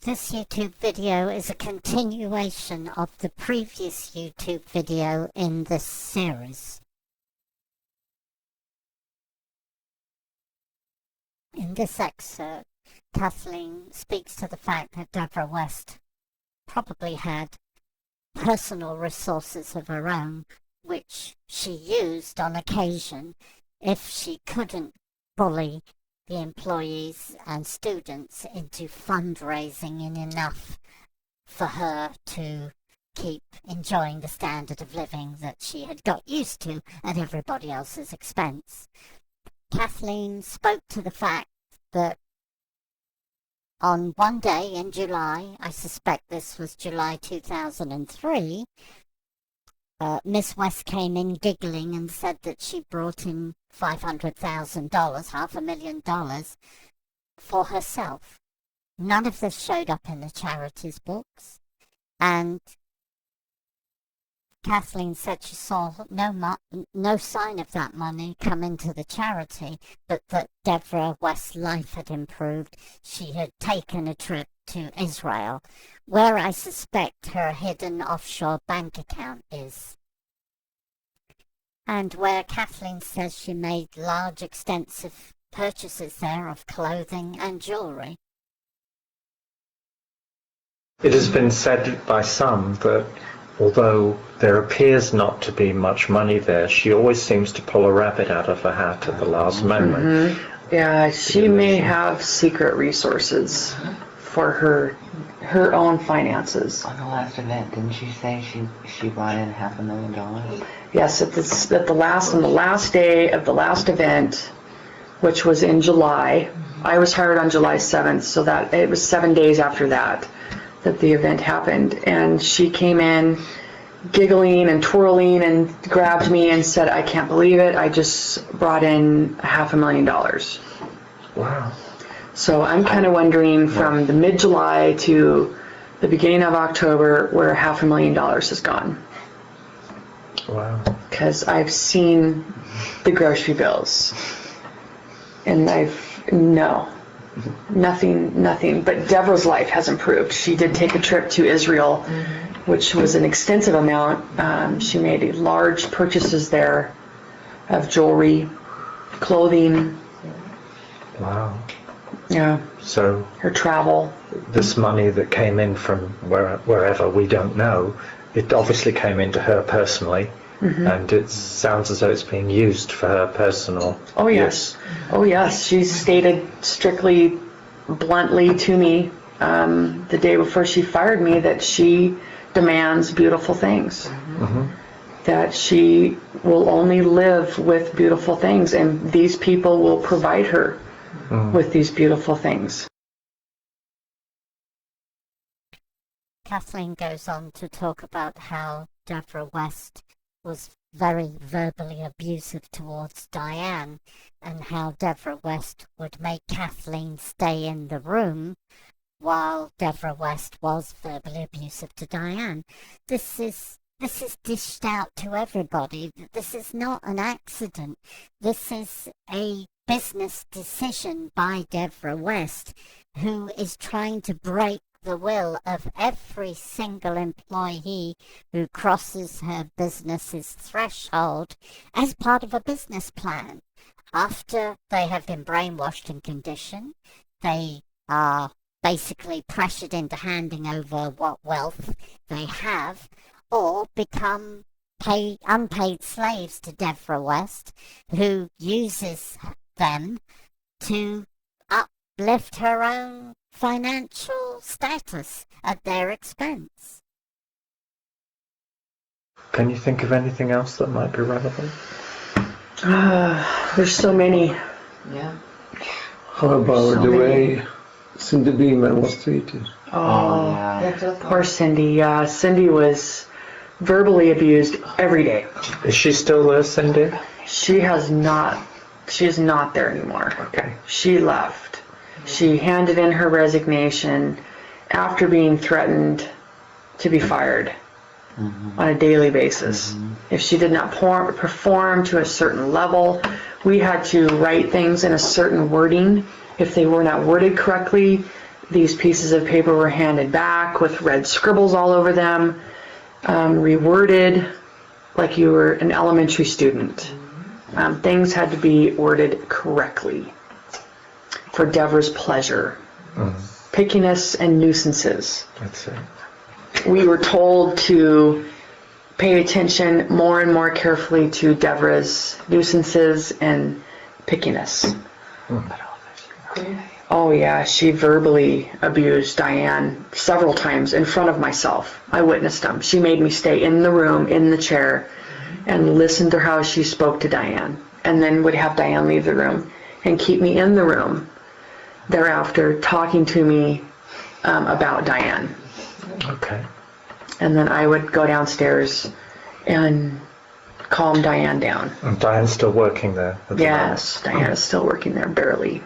This YouTube video is a continuation of the previous YouTube video in this series. In this excerpt, Kathleen speaks to the fact that Devra West probably had personal resources of her own, which she used on occasion if she couldn't bully the employees and students into fundraising in enough for her to keep enjoying the standard of living that she had got used to at everybody else's expense. Kathleen spoke to the fact that on one day in July, I suspect this was July 2003, Miss West came in giggling and said that she brought in $500,000, $500,000 for herself. None of this showed up in the charities books, and Kathleen said she saw no sign of that money come into the charity, but that Devra West's life had improved. She had taken a trip to Israel, where I suspect her hidden offshore bank account is, and where Kathleen says she made large, extensive purchases there of clothing and jewellery. It has been said by some that although there appears not to be much money there, she always seems to pull a rabbit out of her hat at the last moment. Mm-hmm. Yeah, she may have secret resources for her own finances. On the last event, didn't she say she brought in $500,000? Yes, on the last day of the last event, which was in July. I was hired on July 7th, so that it was 7 days after that the event happened, and she came in giggling and twirling and grabbed me and said, "I can't believe it, I just brought in $500,000. Wow. So I'm kind of wondering from the mid-July to the beginning of October where $500,000 has gone. Wow. Because I've seen the grocery bills, and nothing. But Devra's life has improved. She did take a trip to Israel, which was an extensive amount. She made large purchases there of jewelry, clothing. Wow. Yeah. So her travel. This money that came in from wherever, we don't know, it obviously came into her personally, and it sounds as though it's being used for her personal use. Oh yes. She stated strictly, bluntly to me the day before she fired me that she demands beautiful things. That she will only live with beautiful things, and these people will provide her with these beautiful things. Kathleen goes on to talk about how Devra West was very verbally abusive towards Diane, and how Devra West would make Kathleen stay in the room while Devra West was verbally abusive to Diane. This is dished out to everybody. This is not an accident. This is a business decision by Devra West, who is trying to break the will of every single employee who crosses her business's threshold as part of a business plan. After they have been brainwashed and conditioned, they are basically pressured into handing over what wealth they have, or become unpaid slaves to Devra West, who uses them to uplift her own financial status at their expense. Can you think of anything else that might be relevant? There's so many. Yeah. How about the way Cindy Beeman was treated? Oh, yeah. Poor Cindy. Yeah, Cindy was verbally abused every day. Is she still there, Cindy? She is not there anymore. Okay. She left. She handed in her resignation after being threatened to be fired on a daily basis. If she did not perform to a certain level, we had to write things in a certain wording. If they were not worded correctly, These pieces of paper were handed back with red scribbles all over them, reworded like you were an elementary student. Things had to be worded correctly for Devra's pleasure. Pickiness and nuisances. That's it. We were told to pay attention more and more carefully to Devra's nuisances and pickiness. Oh yeah, she verbally abused Diane several times in front of myself. I witnessed them. She made me stay in the room, in the chair, and listen to how she spoke to Diane, and then would have Diane leave the room and keep me in the room thereafter talking to me about Diane. Okay. And then I would go downstairs and calm Diane down. And Diane's still working there at the Yes, Diane is still working there, barely.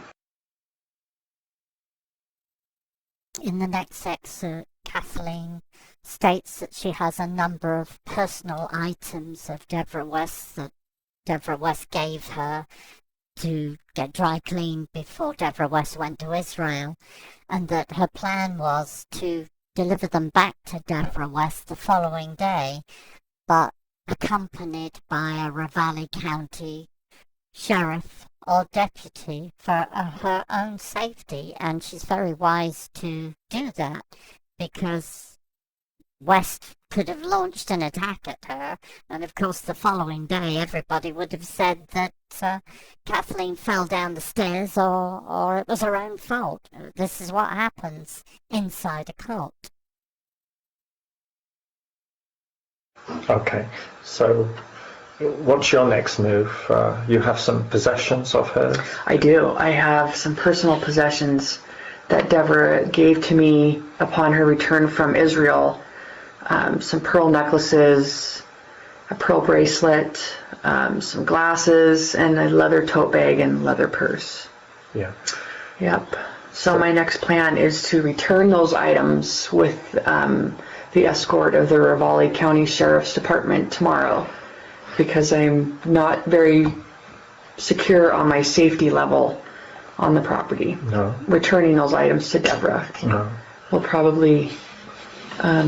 In the next excerpt, Kathleen states that she has a number of personal items of Devra West that Devra West gave her to get dry cleaned before Devra West went to Israel, and that her plan was to deliver them back to Devra West the following day, but accompanied by a Ravalli County sheriff or deputy for her own safety. And she's very wise to do that, because West could have launched an attack at her, and of course the following day everybody would have said that Kathleen fell down the stairs, or it was her own fault. This is what happens inside a cult. Okay, so what's your next move? You have some possessions of hers? I do. I have some personal possessions that Devra gave to me upon her return from Israel. Some pearl necklaces, a pearl bracelet, some glasses, and a leather tote bag and leather purse. Yeah. Yep. So my next plan is to return those items with the escort of the Ravalli County Sheriff's Department tomorrow, because I'm not very secure on my safety level on the property. No. Returning those items to Devra No. will probably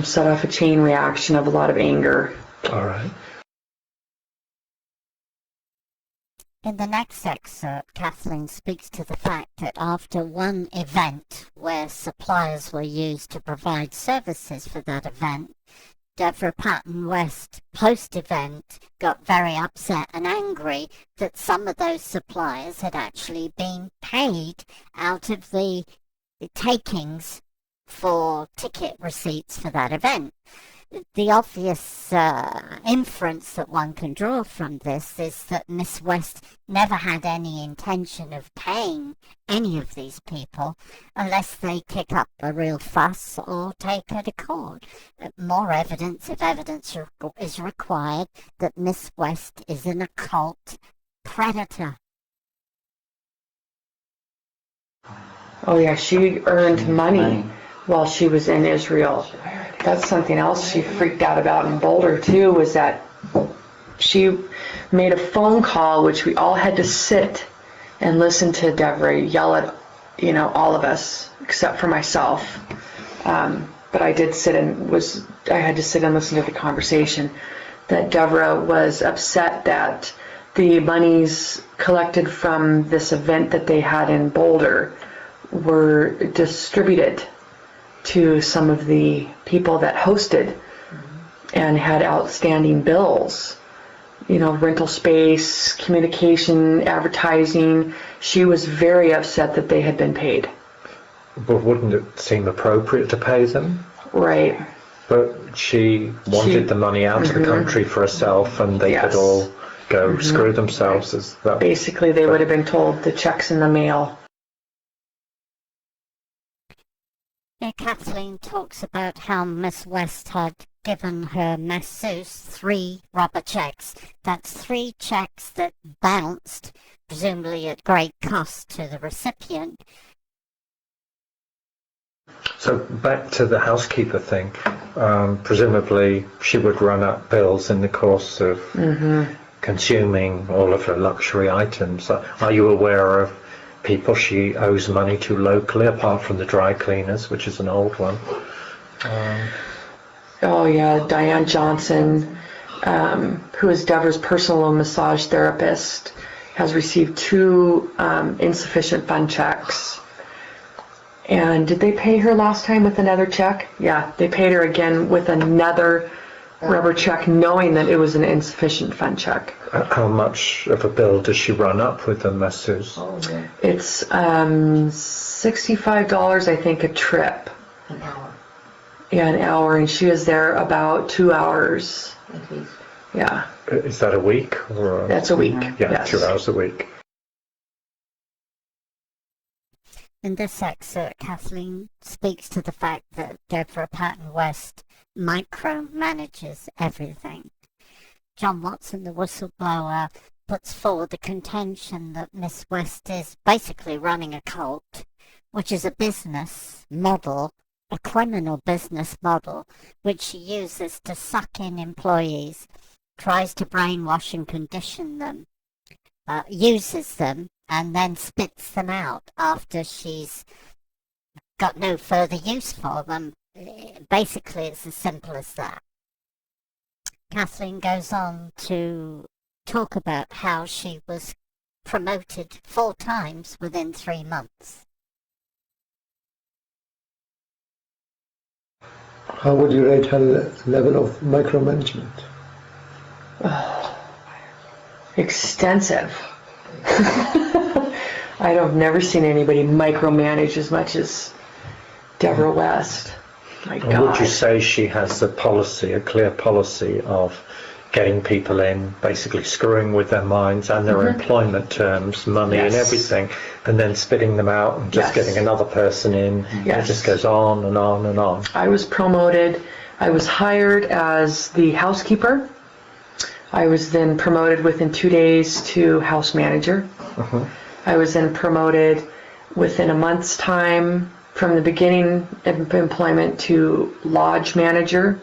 set off a chain reaction of a lot of anger. All right. In the next excerpt, Kathleen speaks to the fact that after one event where suppliers were used to provide services for that event, Devra Patton West, post-event, got very upset and angry that some of those suppliers had actually been paid out of the takings for ticket receipts for that event. The obvious inference that one can draw from this is that Miss West never had any intention of paying any of these people unless they kick up a real fuss or take her to court. More evidence, if evidence is required, that Miss West is an occult predator. Oh yeah, she earned money while she was in Israel. That's something else she freaked out about in Boulder too, was that she made a phone call, which we all had to sit and listen to Devra yell at, all of us, except for myself. But I did I had to sit and listen to the conversation, that Devra was upset that the monies collected from this event that they had in Boulder were distributed to some of the people that hosted and had outstanding bills, rental space, communication, advertising. She was very upset that they had been paid. But wouldn't it seem appropriate to pay them? Right. But she wanted the money out of the country for herself, and they could all go screw themselves. As that. Basically, they would have been told the check's in the mail. Kathleen talks about how Miss West had given her masseuse 3 rubber checks. That's 3 checks that bounced, presumably at great cost to the recipient. So back to the housekeeper thing. Presumably she would run up bills in the course of consuming all of her luxury items. Are you aware of people she owes money to locally, apart from the dry cleaners, which is an old one. Oh yeah, Diane Johnson, who is Devra's personal massage therapist, has received 2 insufficient fund checks. And did they pay her last time with another check? Yeah, they paid her again with another rubber check, knowing that it was an insufficient fund check. How much of a bill does she run up with the masseuse? It's $65, I think, a trip. An hour Yeah, an hour, and she is there about 2 hours. at least. Yeah, Is that a week? Or that's a week. yeah, Yes. 2 hours a week. In this excerpt, Kathleen speaks to the fact that Devra Patton West micromanages everything. John Watson, the whistleblower, puts forward the contention that Miss West is basically running a cult, which is a business model, a criminal business model, which she uses to suck in employees, tries to brainwash and condition them, uses them, and then spits them out after she's got no further use for them. Basically, it's as simple as that. Kathleen goes on to talk about how she was promoted 4 times within 3 months. How would you rate her level of micromanagement? Extensive. I've never seen anybody micromanage as much as Devra West. My And would you God. say she has a policy, a clear policy of getting people in, basically screwing with their minds and their employment terms, money and Yes. everything, and then spitting them out and just Yes. getting another person in? Yes. It just goes on and on and on. I was promoted. I was hired as the housekeeper. I was then promoted within 2 days to house manager. I was then promoted within a month's time from the beginning of employment to lodge manager.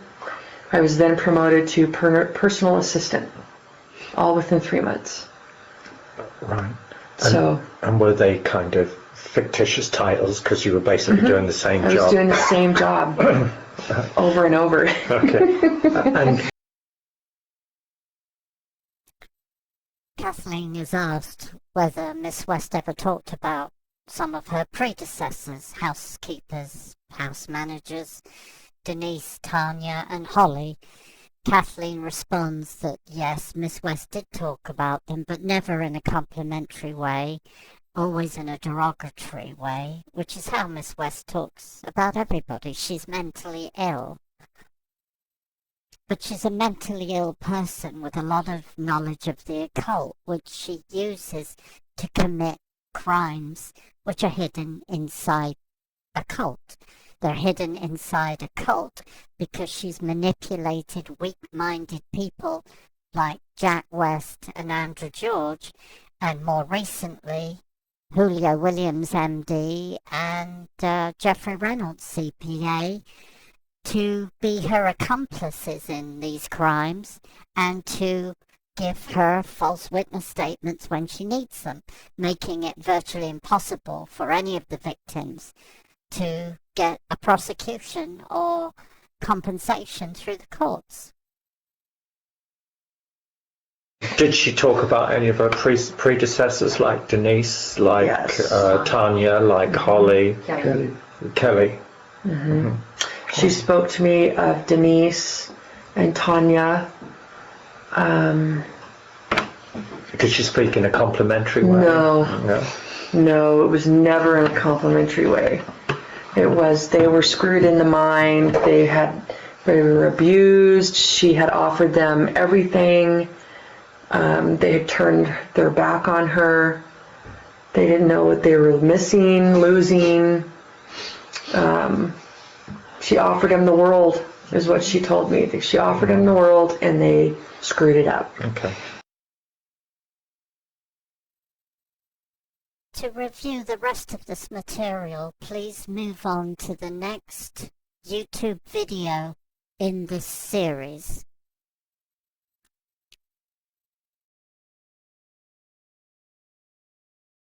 I was then promoted to personal assistant, all within 3 months. Right. And, So and were they kind of fictitious titles because you were basically doing the same I was job? doing the same job over and over. Okay. And Kathleen is asked whether Miss West ever talked about some of her predecessors, housekeepers, house managers, Denise, Tanya, and Holly. Kathleen responds that yes, Miss West did talk about them, but never in a complimentary way, always in a derogatory way, which is how Miss West talks about everybody. She's mentally ill. But she's a mentally ill person with a lot of knowledge of the occult, which she uses to commit crimes which are hidden inside a cult. They're hidden inside a cult because she's manipulated weak-minded people like Jack West and Andrew George, and more recently, Julio Williams, MD, and Jeffrey Reynolds, CPA, to be her accomplices in these crimes and to give her false witness statements when she needs them, making it virtually impossible for any of the victims to get a prosecution or compensation through the courts. did she talk about any of her predecessors, like Denise, like Yes. Tanya, like Holly, Kelly. Kelly? She spoke to me of Denise and Tanya. Did she speak in a complimentary way? No. No. No, it was never in a complimentary way. It was, they were screwed in the mind, they were abused, she had offered them everything, they had turned their back on her, they didn't know what they were missing, losing. She offered them the world, is what she told me. She offered them the world and they screwed it up. Okay. To review the rest of this material, please move on to the next YouTube video in this series.